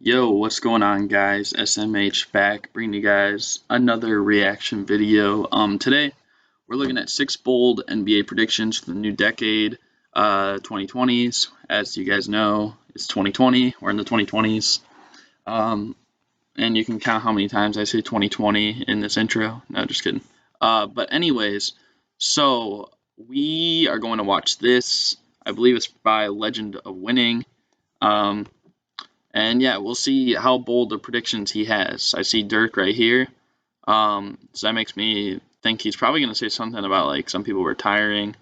Yo, what's going on, guys? SMH back, bringing you guys another reaction video. Today we're looking at 6 bold NBA predictions for the new decade, 2020s. As you guys know, it's 2020. We're in the 2020s. And you can count how many times I say 2020 in this intro. No, just kidding. But anyways, so we are going to watch this. I believe it's by Legend of Winning. And yeah, we'll see how bold the predictions he has. I see Dirk right here. So that makes me think he's probably going to say something about like some people retiring,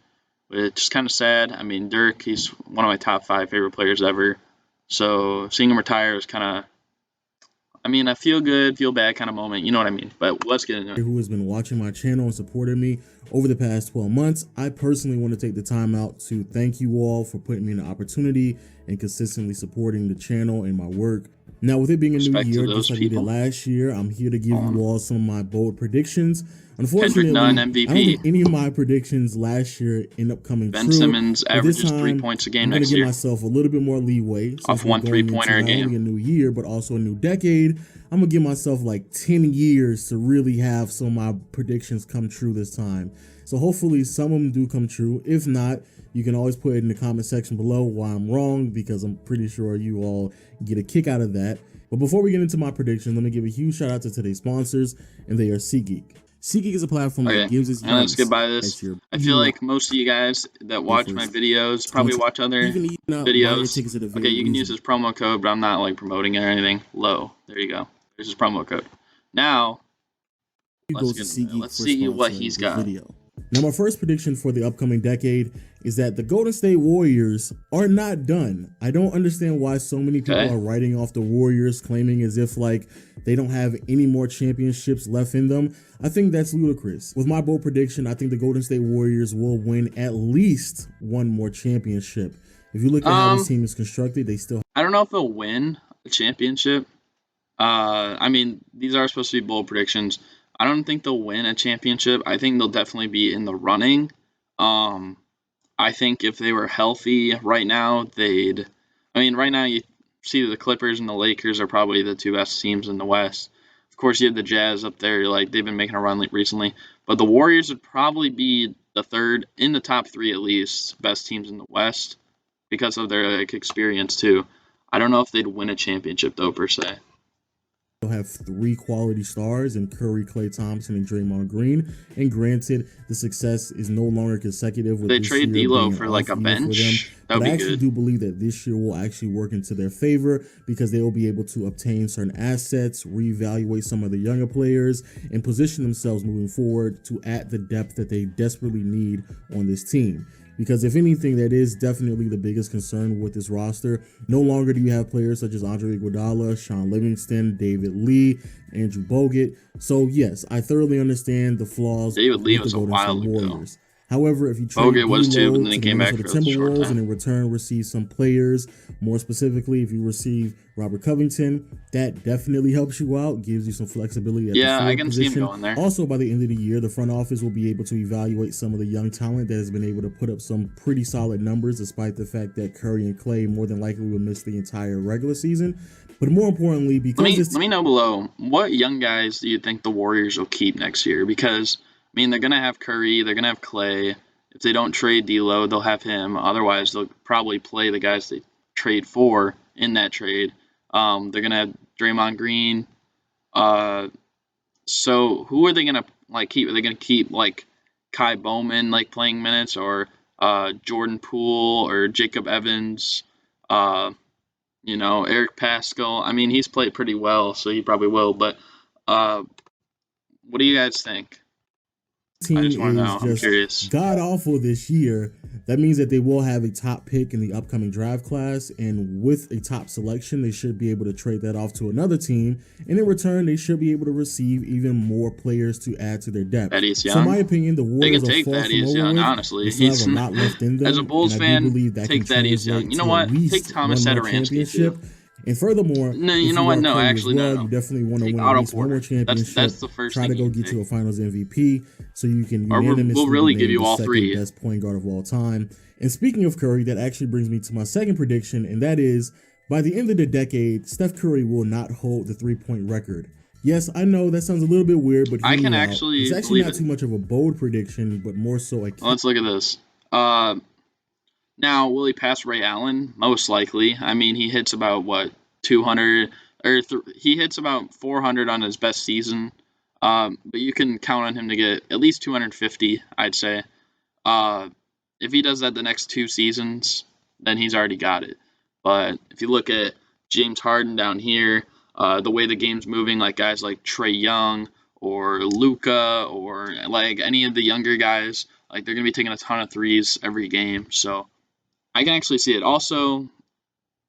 which is kind of sad. I mean, Dirk, he's one of my top 5 favorite players ever. So seeing him retire is kind of, I mean, I feel good, feel bad kind of moment. You know what I mean? But let's get into it. Who has been watching my channel and supported me over the past 12 months. I personally want to take the time out to thank you all for putting me in the opportunity and consistently supporting the channel and my work. Now, with it being a new year, just like we did last year, I'm here to give you all some of my bold predictions. Unfortunately, Nunn, I don't MVP. think any of my predictions last year end up coming true. Ben Simmons averages this time, 3 points a game I'm next give year. myself a little bit more leeway. Off one 3-pointer a game. Not only a new year, but also a new decade. I'm going to give myself like 10 years to really have some of my predictions come true this time. So hopefully some of them do come true. If not, you can always put it in the comment section below why I'm wrong, because I'm pretty sure you all get a kick out of that. But before we get into my prediction, let me give a huge shout out to today's sponsors, and they are SeatGeek. SeatGeek is a platform that gives us. And let's get by this. I feel like most of you guys that watch my videos probably watch other videos. Okay, you can use this promo code, but I'm not like promoting it or anything. Low. There you go. There's his promo code. Now, let's see what he's got. Now, my first prediction for the upcoming decade is that the Golden State Warriors are not done. I don't understand why so many people are writing off the Warriors, claiming as if like they don't have any more championships left in them. I think that's ludicrous. With my bold prediction, I think the Golden State Warriors will win at least one more championship. If you look at how this team is constructed, they still... I don't know if they'll win a championship. I mean, these are supposed to be bold predictions. I don't think they'll win a championship. I think they'll definitely be in the running. I think if they were healthy right now, right now you see the Clippers and the Lakers are probably the 2 best teams in the West. Of course, you have the Jazz up there. Like, they've been making a run recently. But the Warriors would probably be the third, in the top 3 at least, best teams in the West because of their like experience too. I don't know if they'd win a championship though, per se. Have 3 quality stars in Curry, Klay Thompson, and Draymond Green. And granted, the success is no longer consecutive. With they trade D'Lo for like a bench. But I actually do believe that this year will actually work into their favor because they will be able to obtain certain assets, reevaluate some of the younger players, and position themselves moving forward to add the depth that they desperately need on this team. Because if anything, that is definitely the biggest concern with this roster. No longer do you have players such as Andre Iguodala, Sean Livingston, David Lee, Andrew Bogut. So yes, I thoroughly understand the flaws. David Lee was a while ago. However, if you trade Bogut was too, but then he came back for the Timberwolves and in return receive some players, more specifically, if you receive Robert Covington, that definitely helps you out, gives you some flexibility at the I can see him going there. Also, by the end of the year, the front office will be able to evaluate some of the young talent that has been able to put up some pretty solid numbers, despite the fact that Curry and Klay more than likely will miss the entire regular season. But more importantly, because let me know below, what young guys do you think the Warriors will keep next year? Because I mean, they're going to have Curry, they're going to have Klay. If they don't trade D'Lo, they'll have him. Otherwise, they'll probably play the guys they trade for in that trade. They're going to have Draymond Green. So who are they going to like keep? Are they going to keep like Kai Bowman like playing minutes, or Jordan Poole, or Jacob Evans? You know, Eric Paschall. I mean, he's played pretty well, so he probably will. But what do you guys think? Team I just want to know. I'm just curious. God awful this year. That means that they will have a top pick in the upcoming draft class, and with a top selection, they should be able to trade that off to another team, and in return, they should be able to receive even more players to add to their depth. Thaddeus Young. So, in my opinion, the Warriors they can take Thaddeus Young. Honestly, he's a lot left in them. As a Bulls fan, take Thaddeus Young. You know what? Take Thomas Satoransky too. And furthermore, no, you know what? No, actually, no. You definitely want to win at least one more championship. That's the first thing. Try to go get you a Finals MVP, so you can unanimously we'll really give you all the 3. Best point guard of all time. And speaking of Curry, that actually brings me to my second prediction, and that is By the end of the decade, Steph Curry will not hold the three-point record. Yes, I know that sounds a little bit weird, but I can out. actually It's actually believe not it. too much of a bold prediction, but more so a Let's look at this. Now, will he pass Ray Allen? Most likely. I mean, he hits about, what, 200, or he hits about 400 on his best season. But you can count on him to get at least 250, I'd say. If he does that the next 2 seasons, then he's already got it. But if you look at James Harden down here, the way the game's moving, like guys like Trae Young or Luka or like any of the younger guys, like they're gonna be taking a ton of threes every game. So I can actually see it. Also,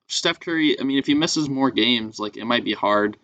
Steph Curry, I mean, if he misses more games, like it might be hard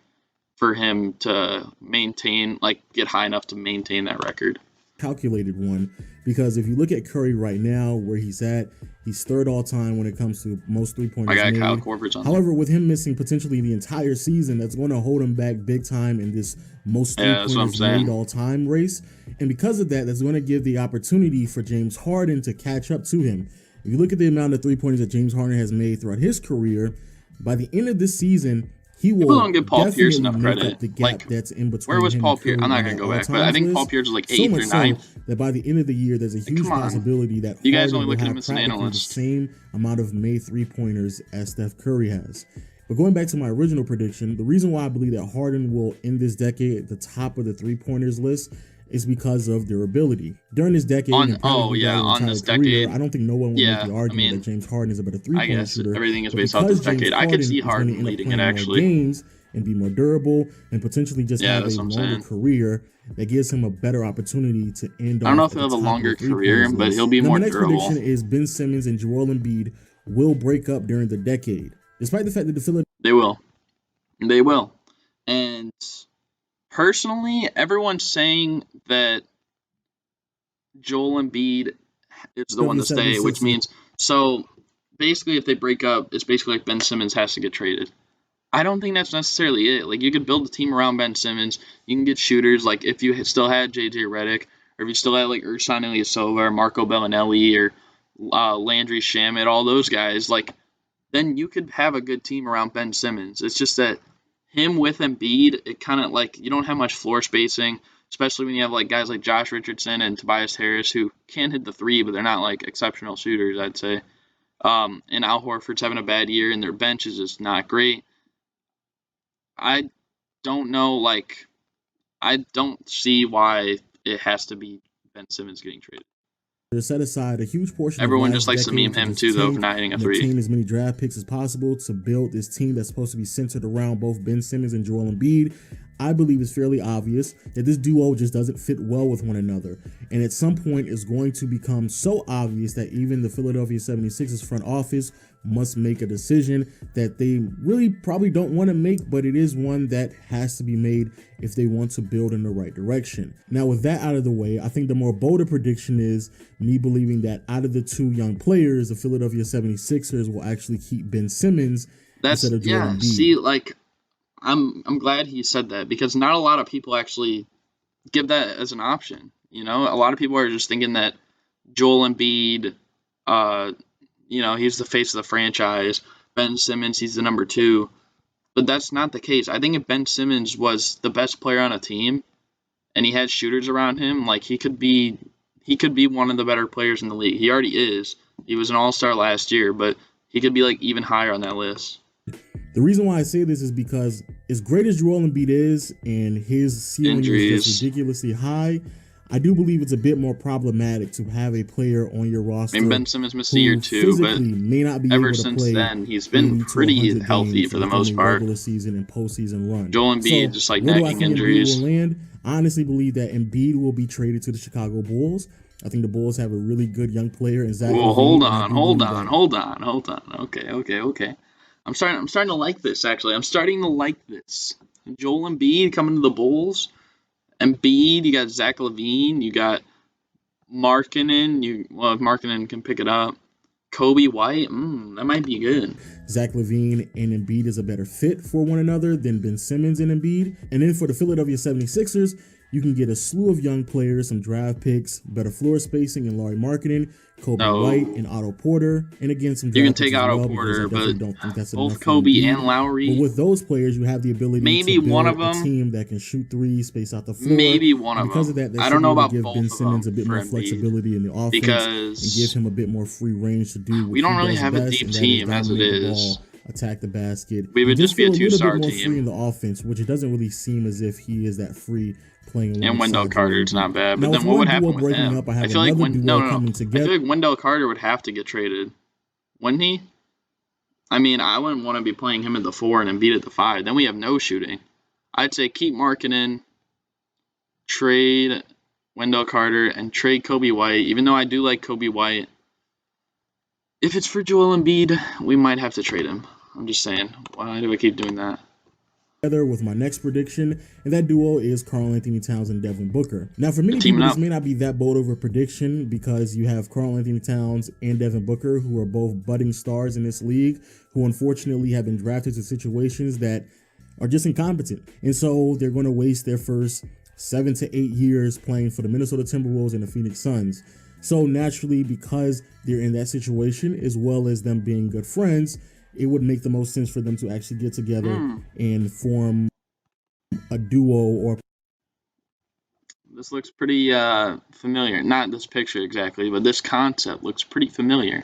for him to maintain, like get high enough to maintain that record. Calculated one, because if you look at Curry right now, where he's at, he's third all time when it comes to most three-pointers I got made. Kyle Korver's on However, with him missing potentially the entire season, that's going to hold him back big time in this most three-pointers made all-time race. And because of that, that's going to give the opportunity for James Harden to catch up to him. If you look at the amount of three-pointers that James Harden has made throughout his career, by the end of this season, he will People don't give Paul Pierce definitely enough make credit. up the gap that's in between Where was him Paul and Curry Pierce? I'm not on gonna that go back, but I all-time think list. Paul Pierce was like So 8th much or so 9th. that by the end of the year, there's a huge Come on. possibility that You guys Harden only will look at have him as an practically the analyst. same amount of made three-pointers as Steph Curry has. But going back to my original prediction, the reason why I believe that Harden will end this decade at the top of the three-pointers list is because of durability. During this decade, and probably on this career, decade, I don't think no one will make the argument that James Harden is a better three-pointer shooter. Everything is but based off because this decade. I could see Harden leading it actually. More games and be more durable and potentially just have a longer career that gives him a better opportunity to end. I don't know if he'll have a longer career, but he'll be more durable. My next prediction is Ben Simmons and Joel Embiid will break up during the decade, despite the fact that the Philadelphia. They will. And personally, everyone's saying that Joel Embiid is the one to stay, which means so basically if they break up, it's basically like Ben Simmons has to get traded. I don't think that's necessarily it. Like you could build a team around Ben Simmons. You can get shooters. Like if you still had JJ Redick, or if you still had like Ersan Ilyasova or Marco Bellinelli or Landry Shamet, all those guys, like then you could have a good team around Ben Simmons. It's just that him with Embiid, it kind of like you don't have much floor spacing, especially when you have like guys like Josh Richardson and Tobias Harris who can hit the three, but they're not like exceptional shooters, I'd say. And Al Horford's having a bad year, and their bench is just not great. I don't know, like, I don't see why it has to be Ben Simmons getting traded. To set aside a huge portion Everyone of just likes to meme him too, though, for not hitting a three. Obtain as many draft picks as possible to build this team that's supposed to be centered around both Ben Simmons and Joel Embiid. I believe it's fairly obvious that this duo just doesn't fit well with one another. And at some point, it's going to become so obvious that even the Philadelphia 76ers front office must make a decision that they really probably don't want to make, but it is one that has to be made if they want to build in the right direction. Now, with that out of the way, I think the more bolder prediction is me believing that out of the two young players, the Philadelphia 76ers will actually keep Ben Simmons instead of Joel Embiid. See, like, I'm glad he said that because not a lot of people actually give that as an option. You know, a lot of people are just thinking that Joel Embiid, he's the face of the franchise. Ben Simmons, he's the number 2. But that's not the case. I think if Ben Simmons was the best player on a team and he had shooters around him, like he could be one of the better players in the league. He already is. He was an all-star last year, but he could be like even higher on that list. The reason why I say this is because as great as Joel Embiid is and his ceiling is just ridiculously high, I do believe it's a bit more problematic to have a player on your roster. I mean, Ben Simmons missed a year too, but may not be ever since then, he's been pretty healthy for the most part. Regular season and postseason run. Joel Embiid just like nagging injuries. I honestly believe that Embiid will be traded to the Chicago Bulls. I think the Bulls have a really good young player in Zach. Well, hold on. Okay. I'm starting to like this, actually. I'm starting to like this. Joel Embiid coming to the Bulls. Embiid, you got Zach LaVine, you got Markkanen. If Markkanen can pick it up. Kobe White, that might be good. Zach LaVine and Embiid is a better fit for one another than Ben Simmons and Embiid. And then for the Philadelphia 76ers, You can get a slew of young players, some draft picks, better floor spacing and Lauri Markkanen, Kobe No, White, and Otto Porter, and again some you can draft picks take as Otto well because I Porter, definitely but don't think that's enough both for Kobe Embiid. and But Lowry, with those players, you have the ability to maybe one build of a them, team that can shoot ththrees, space out the floor, maybe one and of because of them. that, that I should don't be know able to about give Ben both of Simmons a them bit for more Embiid flexibility in the offense and give because him a bit more free range to do what we he don't really does have a best, deep and that is team as it dominate the is. ball, attack the basket, We and would just just be feel a a little bit two-star more free team. in the offense, which it doesn't really seem as if he is that free playing And Wendell alongside Joel Carter's not Embiid. bad, but Now, with then what one would duo happen with breaking him? up, I I have feel like another duo coming I together. feel like Wendell Carter would have to get traded, wouldn't he? I mean, I wouldn't want to be playing him at the 4 and Embiid at the 5. Then we have no shooting. I'd say keep Markkanen, trade Wendell Carter, and trade Kobe White. Even though I do like Kobe White, if it's for Joel Embiid, we might have to trade him. I'm just saying. Why do I keep doing that? With my next prediction, and that duo is Karl-Anthony Towns and Devin Booker. Now, for They're many teaming people, this up. may not be that bold of a prediction because you have Karl-Anthony Towns and Devin Booker, who are both budding stars in this league, who unfortunately have been drafted to situations that are just incompetent. And so they're going to waste their first 7 to 8 years playing for the Minnesota Timberwolves and the Phoenix Suns. So naturally, because they're in that situation, as well as them being good friends, it would make the most sense for them to actually get together and form a duo. Or This looks pretty familiar. Not this picture exactly, but this concept looks pretty familiar.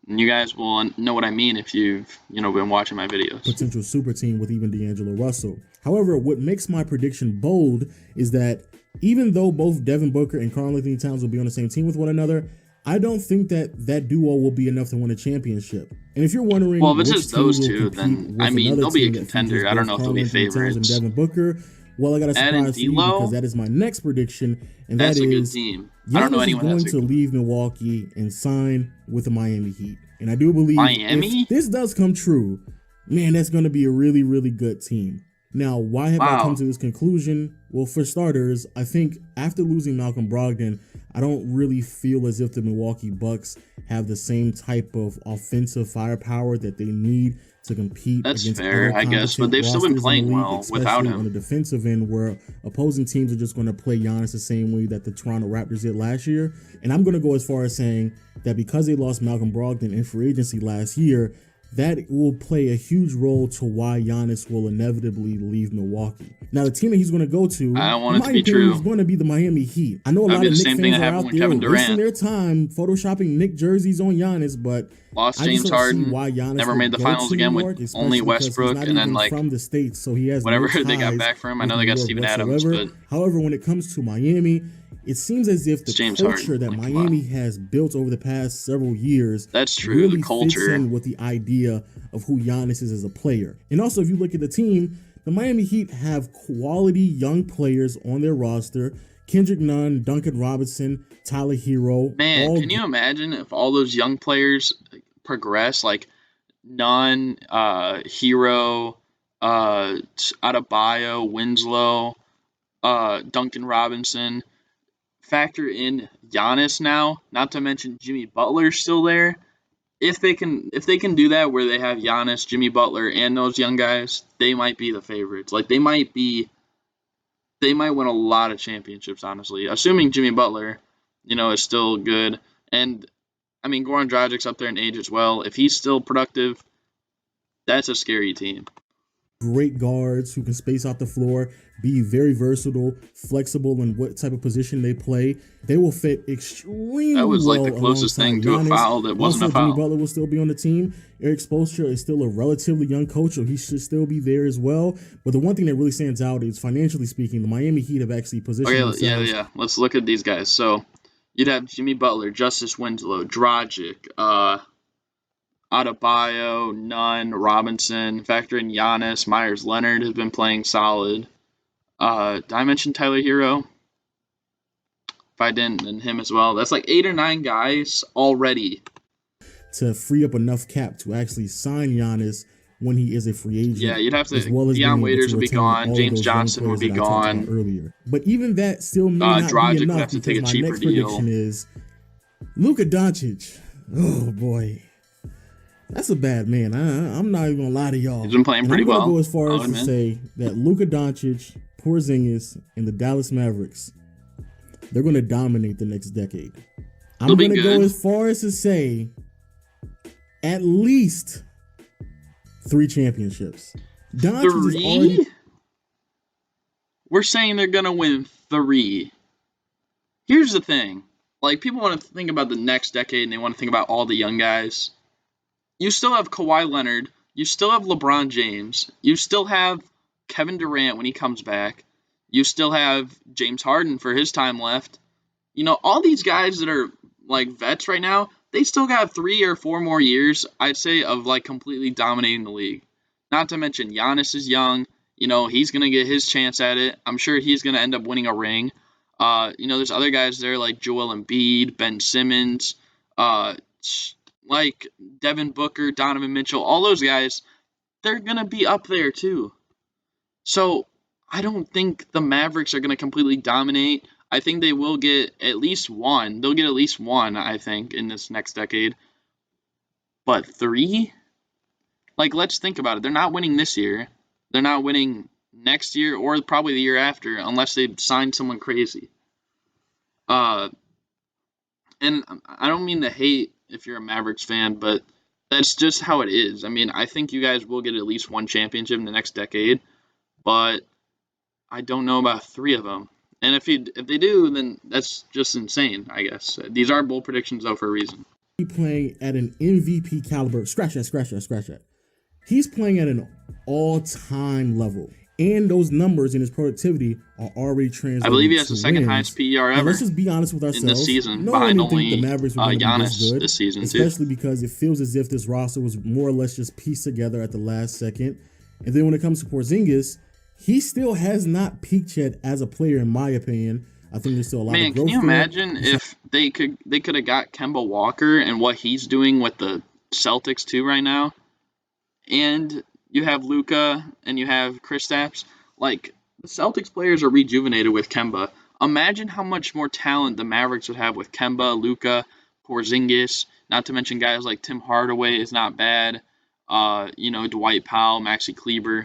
And you guys will know what I mean if you've been watching my videos. Potential super team with even D'Angelo Russell. However, what makes my prediction bold is that even though both Devin Booker and Karl-Anthony Towns will be on the same team with one another, I don't think that duo will be enough to win a championship. And if you're wondering, well, if it's which just those team will two, compete then with I mean they'll be a that contender. features I don't both know if they'll be Karl-Anthony Towns and favorites. Devin Booker, well, I got a surprise for you because that is my next prediction, and That's that a good is team. I don't know Giannis is anyone going that's to leave Milwaukee and sign with the Miami Heat. And I do believe Miami? if this does come true, man, that's going to be a really, really good team. Now, why have I come to this conclusion? Well, for starters, I think after losing Malcolm Brogdon, I don't really feel as if the Milwaukee Bucks have the same type of offensive firepower that they need to compete against fair, other I guess, but they've still been playing well without him. On the defensive end, where opposing teams are just going to play Giannis the same way that the Toronto Raptors did last year. And I'm going to go as far as saying that because they lost Malcolm Brogdon in free agency last year, that will play a huge role to why Giannis will inevitably leave Milwaukee. Now, the team that he's going to go to, I don't want it to be opinion, true. is going to be the Miami Heat. I know a lot of Knicks fans are out there wasting their time photoshopping Knick jerseys on Giannis, but lost I James just don't Harden, see why Giannis never made the finals again York, with only Westbrook, and then from the States, so he has whatever no they got ties back for him. I know with they got New Steven York Adams, whatsoever. but However, when it comes to Miami, it seems as if the James culture Harden. that Miami has built over the past several years That's true, really the culture. fits in with the idea of who Giannis is as a player. And also, if you look at the team, the Miami Heat have quality young players on their roster. Kendrick Nunn, Duncan Robinson, Tyler Hero. Man, can you imagine if all those young players progress, like Nunn, Hero, Adebayo, Winslow, Duncan Robinson, factor in Giannis now, not to mention Jimmy Butler's still there. If they can do that where they have Giannis, Jimmy Butler, and those young guys, they might be the favorites. Like they might win a lot of championships, honestly. Assuming Jimmy Butler, is still good. And I mean Goran Dragic's up there in age as well. If he's still productive, that's a scary team. Great guards who can space out the floor, be very versatile, flexible in what type of position they play. They will fit extremely well. That was like the closest thing to a foul that wasn't a foul. Jimmy Butler will still be on the team. Eric Spoelstra is still a relatively young coach, so he should still be there as well. But the one thing that really stands out is, financially speaking, the Miami Heat have actually positioned themselves. Yeah. Let's look at these guys. So you'd have Jimmy Butler, Justice Winslow, Dragic, Adebayo, Nunn, Robinson, factor in Giannis, Myers Leonard has been playing solid. Did I mention Tyler Hero? If I didn't, then him as well. That's like 8 or 9 guys already. To free up enough cap to actually sign Giannis when he is a free agent. Yeah, you'd have to. As well as Deion Waiters would be gone. James Johnson would be gone. Earlier. But even that still may not Dragic be enough, would have to take a my cheaper next deal. prediction is Luka Doncic. Oh boy. That's a bad man. I'm not even gonna lie to y'all. He's been playing pretty well. I'm gonna go as far as to admit. say that Luka Doncic Porzingis, and the Dallas Mavericks, they're going to dominate the next decade. I'm It'll be going to go good. as far as to say at least 3 championships. Doncic is 3? already. We're saying they're going to win 3. Here's the thing. Like, people want to think about the next decade and they want to think about all the young guys. You still have Kawhi Leonard. You still have LeBron James. You still have Kevin Durant when he comes back. You still have James Harden for his time left. You know, all these guys that are, like, vets right now, they still got 3 or 4 more years, I'd say, of, like, completely dominating the league. Not to mention, Giannis is young. You know, he's going to get his chance at it. I'm sure he's going to end up winning a ring. You know, there's other guys there like Joel Embiid, Ben Simmons, like Devin Booker, Donovan Mitchell, all those guys, they're going to be up there too. So I don't think the Mavericks are going to completely dominate. I think they will get at least one. They'll get at least one, I think, in this next decade. But 3? Like, let's think about it. They're not winning this year. They're not winning next year or probably the year after unless they sign someone crazy. And I don't mean to hate if you're a Mavericks fan, but that's just how it is. I mean, I think you guys will get at least one championship in the next decade, but I don't know about 3 of them. And if they do, then that's just insane, I guess. These are bold predictions, though, for a reason. Playing at an MVP caliber. Scratch that. He's playing at an all-time level. And those numbers and his productivity are already translated. I believe he has the to second wins. highest PER And ever. let's just be honest with ourselves. In this season, no one behind would think only the Mavericks were going to be this good this season, especially too. because it feels as if this roster was more or less just pieced together at the last second. And then when it comes to Porzingis, he still has not peaked yet as a player, in my opinion. I think there's still a lot of growth. Man, can you imagine if they could have got Kemba Walker and what he's doing with the Celtics too right now, and you have Luka and you have Kristaps. Like, the Celtics players are rejuvenated with Kemba. Imagine how much more talent the Mavericks would have with Kemba, Luka, Porzingis. Not to mention guys like Tim Hardaway is not bad. You know, Dwight Powell, Maxi Kleber.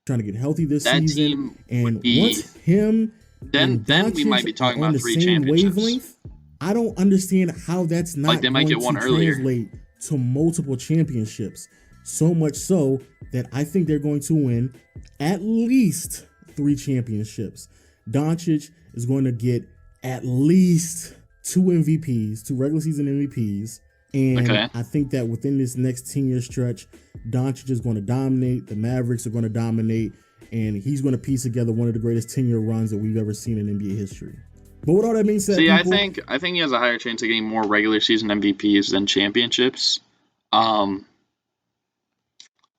Trying to get healthy this That season, team and would be, once him then we might be talking about 3 same championships. Wavelength, I don't understand how that's not Like, they might going get one to earlier. translate to multiple championships. So much so that I think they're going to win at least 3 championships. Doncic is going to get at least 2 MVPs, 2 regular season MVPs. And Okay. I think that within this next 10-year stretch, Doncic is going to dominate. The Mavericks are going to dominate. And he's going to piece together one of the greatest 10-year runs that we've ever seen in NBA history. But with all that being said, See, people, I think he has a higher chance of getting more regular season MVPs than championships.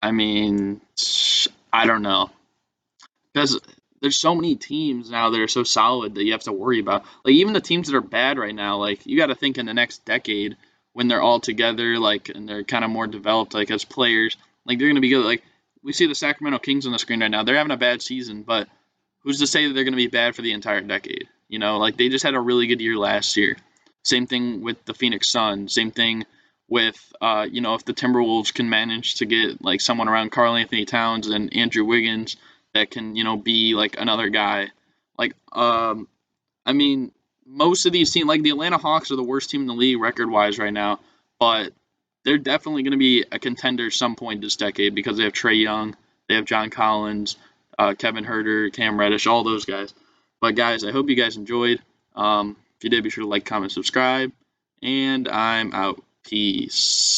I mean, I don't know, because there's so many teams now that are so solid that you have to worry about. Like, even the teams that are bad right now, like, you got to think in the next decade when they're all together, like, and they're kind of more developed, like, as players, like, they're going to be good. Like, we see the Sacramento Kings on the screen right now. They're having a bad season, but who's to say that they're going to be bad for the entire decade? You know, like, they just had a really good year last year. Same thing with the Phoenix Suns. Same thing with, you know, if the Timberwolves can manage to get, like, someone around Karl Anthony Towns and Andrew Wiggins that can, you know, be, like, another guy. Like, I mean, most of these teams, like the Atlanta Hawks are the worst team in the league record-wise right now, but they're definitely going to be a contender some point this decade because they have Trae Young, they have John Collins, Kevin Huerter, Cam Reddish, all those guys. But guys, I hope you guys enjoyed. If you did, be sure to like, comment, subscribe, and I'm out. Peace.